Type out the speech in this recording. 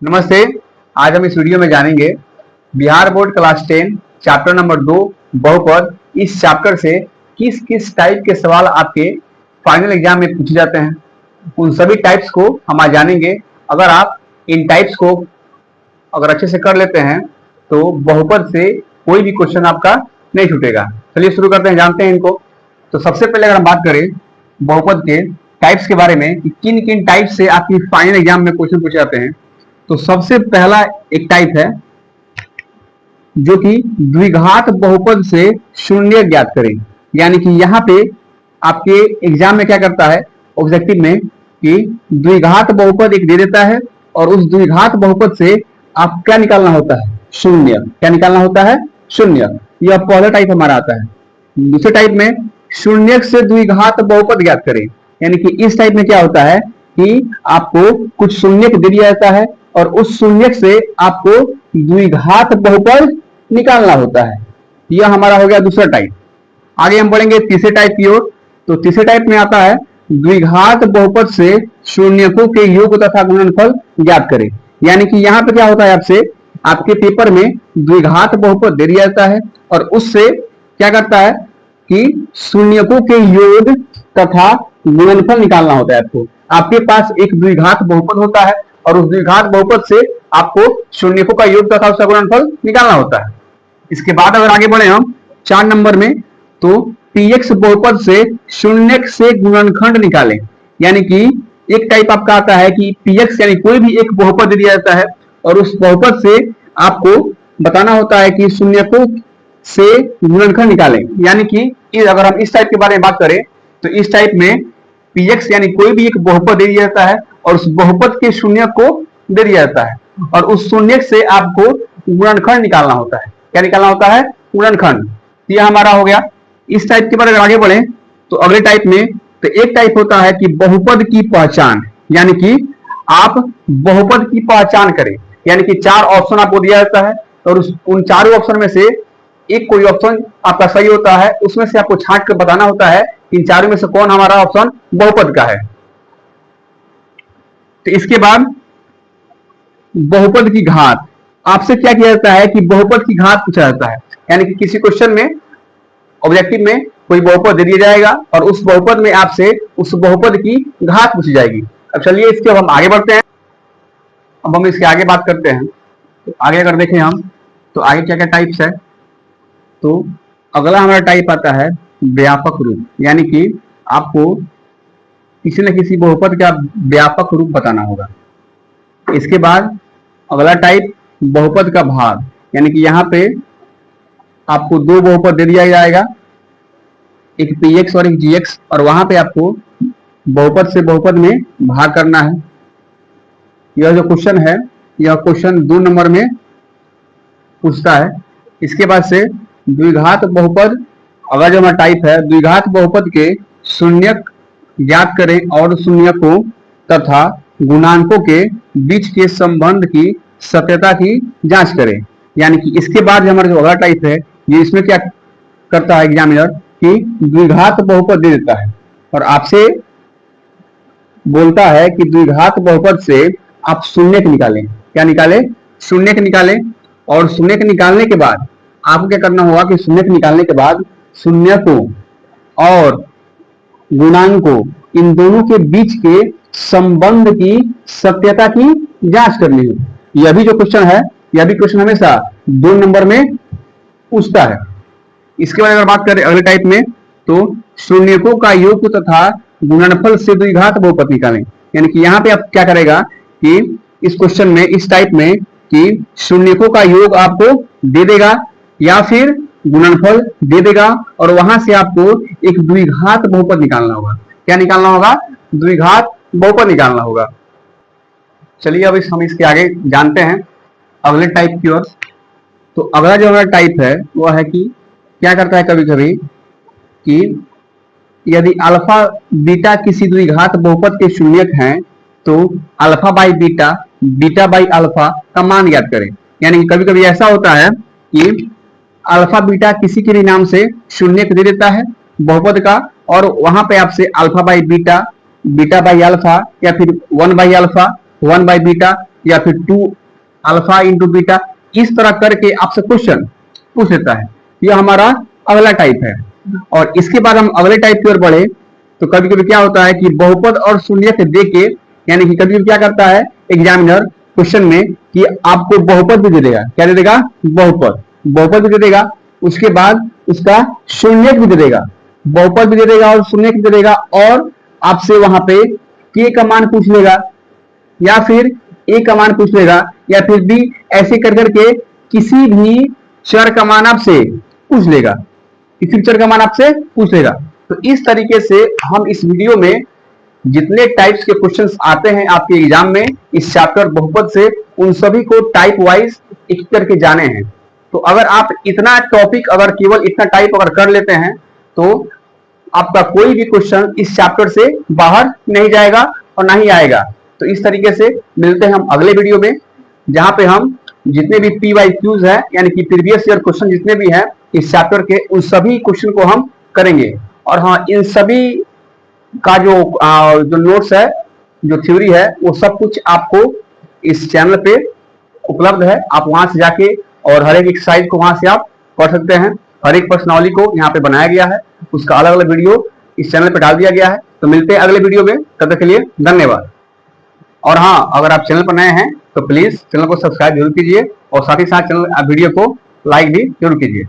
नमस्ते। आज हम इस वीडियो में जानेंगे Bihar board class 10 chapter number 2 बहुपद। इस चैप्टर से किस किस टाइप के सवाल आपके फाइनल एग्जाम में पूछे जाते हैं, उन सभी टाइप्स को हम आज जानेंगे। अगर आप इन टाइप्स को अगर अच्छे से कर लेते हैं तो बहुपद से कोई भी क्वेश्चन आपका नहीं छूटेगा। चलिए शुरू करते हैं, जानते हैं इनको। तो सबसे पहले अगर हम बात करें बहुपद के टाइप्स के बारे में कि किन किन टाइप से आपकी फाइनल एग्जाम में क्वेश्चन पूछे जाते हैं, तो सबसे पहला एक टाइप है जो कि द्विघात बहुपद से शून्य ज्ञात करें। यानी कि यहाँ पे आपके एग्जाम में क्या करता है ऑब्जेक्टिव में कि द्विघात बहुपद एक दे देता है और उस द्विघात बहुपद से आप क्या निकालना होता है, शून्य। क्या निकालना होता है, शून्य। यह पहला टाइप हमारा आता है। दूसरे टाइप में शून्य से द्विघात बहुपद ज्ञात करें। यानी कि इस टाइप में क्या होता है कि आपको कुछ शून्य दे दिया जाता है और उस शून्य से आपको द्विघात बहुपद निकालना होता है। यह हमारा हो गया दूसरा टाइप। आगे हम बढ़ेंगे तीसरे टाइप की ओर। तो तीसरे टाइप में आता है द्विघात बहुपद से शून्यकों के योग तथा गुणनफल ज्ञात करें। यानी कि यहाँ पे क्या होता है, आपसे आपके पेपर में द्विघात बहुपद दे दिया जाता है और उससे क्या करता है कि शून्यकों के योग तथा गुणनफल निकालना होता है। आपके पास एक द्विघात बहुपद होता है और उस द्विघात बहुपद से आपको शून्यकों का योग तथा उसका गुणनफल निकालना होता है। इसके बाद अगर आगे बढ़े हम 4 नंबर में, तो px बहुपद से शून्य से गुणनखंड निकालें। यानी कि एक टाइप आपका आता है कि px यानी कोई भी एक बहुपद दिया जाता है और उस बहुपद से आपको बताना होता है कि शून्यकों से गुणनखंड निकालें। यानी कि अगर हम इस टाइप के बारे में बात करें तो इस टाइप में px यानी कोई भी एक बहुपद दे दिया जाता है और उस बहुपद के शून्य को दे दिया जाता है और उस शून्य से आपको गुणनखंड निकालना होता है। क्या निकालना होता है, गुणनखंड। यह हमारा हो गया। इस टाइप के बारे में आगे बढ़े तो अगले टाइप में तो एक टाइप होता है कि बहुपद की पहचान। यानी कि आप बहुपद की पहचान करें। यानी कि 4 ऑप्शन आपको दिया जाता है और उन चारों ऑप्शन में से एक कोई ऑप्शन आपका सही होता है, उसमें से आपको छांट कर बताना होता है इन चारों में से कौन हमारा ऑप्शन बहुपद का है। तो इसके बाद बहुपद की घात। आपसे क्या किया जाता है कि बहुपद की घात पूछा जाता है। यानी कि किसी क्वेश्चन में ऑब्जेक्टिव में कोई बहुपद दे दिया जाएगा और उस बहुपद में आपसे उस बहुपद की घात पूछी जाएगी। अब चलिए इसके अब हम आगे बढ़ते हैं। अब हम इसके आगे बात करते हैं। तो आगे अगर देखें हम तो आगे क्या क्या टाइप्स है, तो अगला हमारा टाइप आता है व्यापक रूप। यानी कि आपको किसी न किसी बहुपद का व्यापक रूप बताना होगा। इसके बाद अगला टाइप बहुपद का भाग। यानी कि यहाँ पे आपको 2 बहुपद दे दिया जाएगा, एक px और एक gx, और वहां पे आपको बहुपद से बहुपद में भाग करना है। यह जो क्वेश्चन है यह क्वेश्चन 2 नंबर में पूछता है। इसके बाद से द्विघात बहुपद, अगर जो हमारा टाइप है द्विघात बहुपद के शून्यक ज्ञात करें और शून्यकों तथा गुणांकों के बीच के संबंध की सत्यता की जांच करें। यानी कि इसके बाद हमारा जो अगला टाइप है ये इसमें क्या करता है एग्जामिनर कि द्विघात बहुपद दे देता है और आपसे बोलता है कि द्विघात बहुपद से आप शून्य निकालें। क्या निकालें, शून्य निकालें। और शून्य निकालने के बाद आपको क्या करना होगा कि शून्य निकालने के बाद शून्य को और गुणांकों इन दोनों के बीच के संबंध की सत्यता की जांच करनी है। यह भी जो क्वेश्चन है यह भी क्वेश्चन हमेशा 2 नंबर में पूछता है। इसके बाद अगर बात करें अगले टाइप में तो शून्यकों का योग तथा गुणनफल से द्विघात बहुपद निकालें। यानी कि यहाँ पे आप क्या करेगा कि इस क्वेश्चन में इस टाइप में कि शून्यकों का योग आपको दे देगा या फिर गुणनफल दे देगा और वहां से आपको एक द्विघात बहुपद निकालना होगा। क्या निकालना होगा, द्विघात बहुपद निकालना होगा। चलिए अब हम इसके आगे जानते हैं अगले टाइप की ओर। तो अगला जो हमारा टाइप है वह है कि क्या करता है कभी कभी कि यदि अल्फा बीटा किसी द्विघात बहुपद के शून्यक हैं तो alpha by beta, beta by alpha का मान ज्ञात करें। यानी कि कभी कभी ऐसा होता है कि अल्फा बीटा किसी के भी नाम से शून्यक दे देता है बहुपद का और वहां पे आपसे alpha by beta, beta by alpha या फिर 1 बाई अल्फा, 1 बाई बीटा या फिर 2 अल्फा इंटू बीटा, इस तरह करके आपसे क्वेश्चन पूछ लेता है। यह हमारा अगला टाइप है। और इसके बाद हम अगले टाइप की ओर बढ़े तो कभी कभी क्या होता है कि बहुपद और शून्यक दे के, यानी कि कभी कभी क्या करता है एग्जामिनर क्वेश्चन में कि आपको बहुपद भी दे देगा। क्या दे देगा? बहुपद। बहुपद भी दे देगा, उसके बाद उसका शून्यक भी दे देगा। बहुपद भी दे देगा और शून्यक भी दे देगा, और आपसे वहां पे के का मान पूछ लेगा, या फिर ए का मान पूछ लेगा, या फिर बी, ऐसे कर करके किसी भी चर का मान आपसे पूछ लेगा, किसी चर का मान आपसे पूछ लेगा। तो इस तरीके से हम इस वीडियो में जितने टाइप्स के क्वेश्चंस आते हैं आपके एग्जाम में इस चैप्टर बहुपद से, उन सभी को टाइप वाइज एक करके जाने हैं। तो अगर आप इतना टॉपिक, अगर केवल इतना टाइप अगर कर लेते हैं तो आपका कोई भी क्वेश्चन इस चैप्टर से बाहर नहीं जाएगा और ना ही आएगा। तो इस तरीके से मिलते हैं हम अगले वीडियो में, जहां पे हम जितने भी PYQs है, यानी कि प्रीवियस ईयर क्वेश्चन जितने भी हैं इस चैप्टर के, उन सभी क्वेश्चन को हम करेंगे। और हाँ, इन सभी का जो नोट्स है, जो थ्योरी है, वो सब कुछ आपको इस चैनल पे उपलब्ध है। आप वहां से जाके और हर एक एक्सरसाइज को वहां से आप पढ़ सकते हैं। हर एक प्रश्नावली को यहाँ पे बनाया गया है, उसका अलग अलग वीडियो इस चैनल पे डाल दिया गया है। तो मिलते हैं अगले वीडियो में, तब तक के लिए धन्यवाद। और हाँ, अगर आप चैनल पर नए हैं तो प्लीज चैनल को सब्सक्राइब जरूर कीजिए और साथ ही साथ चैनल वीडियो को लाइक भी जरूर कीजिए।